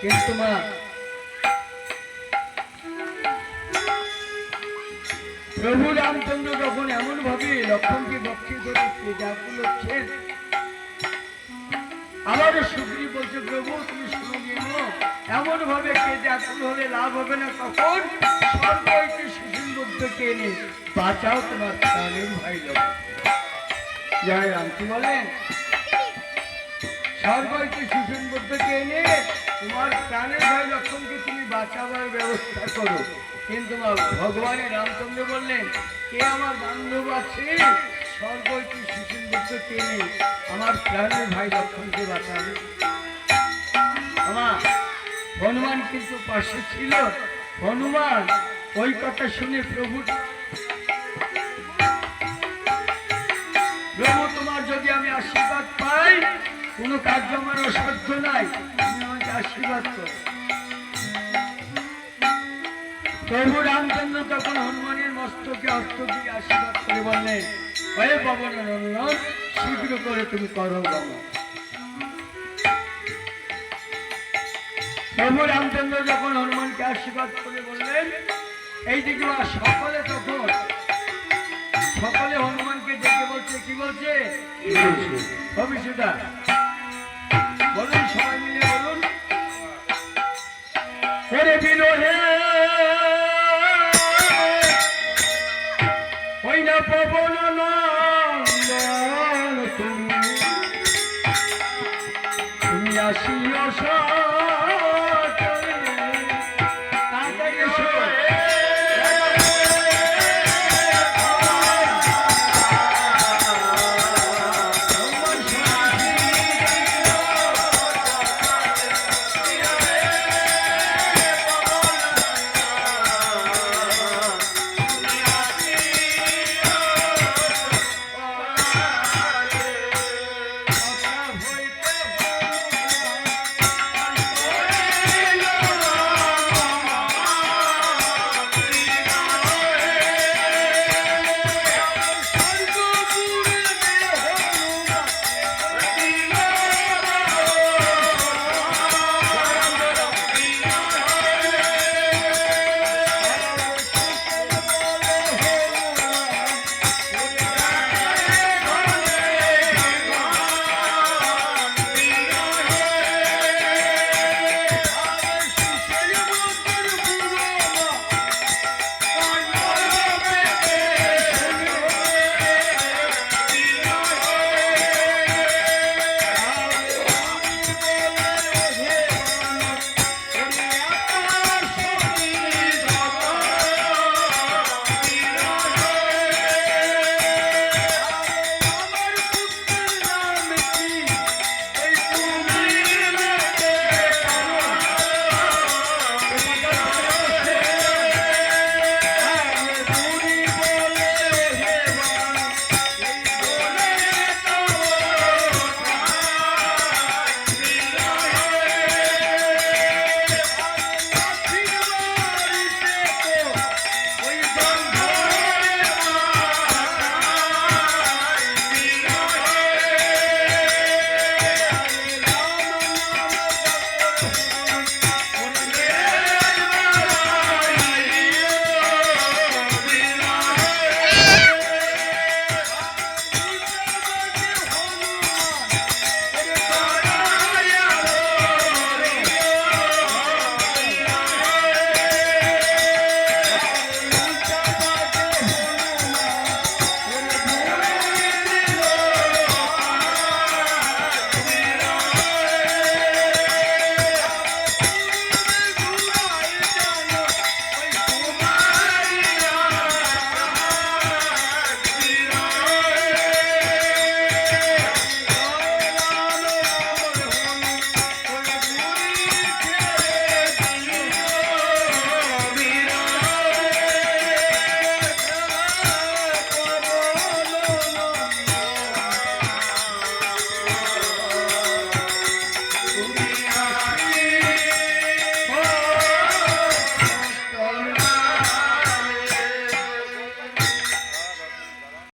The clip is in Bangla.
কিন্তু মা প্রভু রামচন্দ্র যখন এমন ভাবে লক্ষ্মণকে বক্ষে করে যাচ্ছেন, আবারও সুগ্রীব বলছে প্রভু তুমি শুনে নিও, এমন ভাবে কেটে আকুল হলে লাভ হবে না। তখন স্বর্গ হইতে শিশুর মধ্যে এনে বাঁচাও তোমার প্রাণের ভাই লক্ষ্মণ। জয় রাম। কি বলেন? স্বর্গ হইতে শিশুর মধ্যে এনে তোমার প্রাণের ভাই লক্ষ্মণকে তুমি বাঁচাবার ব্যবস্থা করো। কিন্তু ভগবানের রামচন্দ্র বললেন, কে আমার বান্ধব আছে স্বর্গ হইতে শিশুর মধ্যে এনে আমার প্রাণের ভাই লক্ষ্মণকে বাঁচাবে? হনুমান কিন্তু পাশে ছিল। হনুমান ওই কথা শুনে প্রভু তোমার যদি আমি আশীর্বাদ পাই, কোনো কার্য আমার অসাধ্য নাই, তুমি আমাকে আশীর্বাদ করো। প্রভু রামচন্দ্র তখন হনুমানের মস্তকে হস্ত দিয়ে আশীর্বাদ করে বললেন, হয়ে পবন নন্দন, শীঘ্র করে তুমি করো গমন। প্রভু রামচন্দ্র যখন হনুমানকে আশীর্বাদ করে বললেন, এইদিকে সকলে হনুমানকে ডেকে বলছে, কি বলছে? ভবিষ্যৎ বলুন, সবাই মিলে বলুন। ওরে বিরহে ওই না পবন নন্দন, তুমি আসিও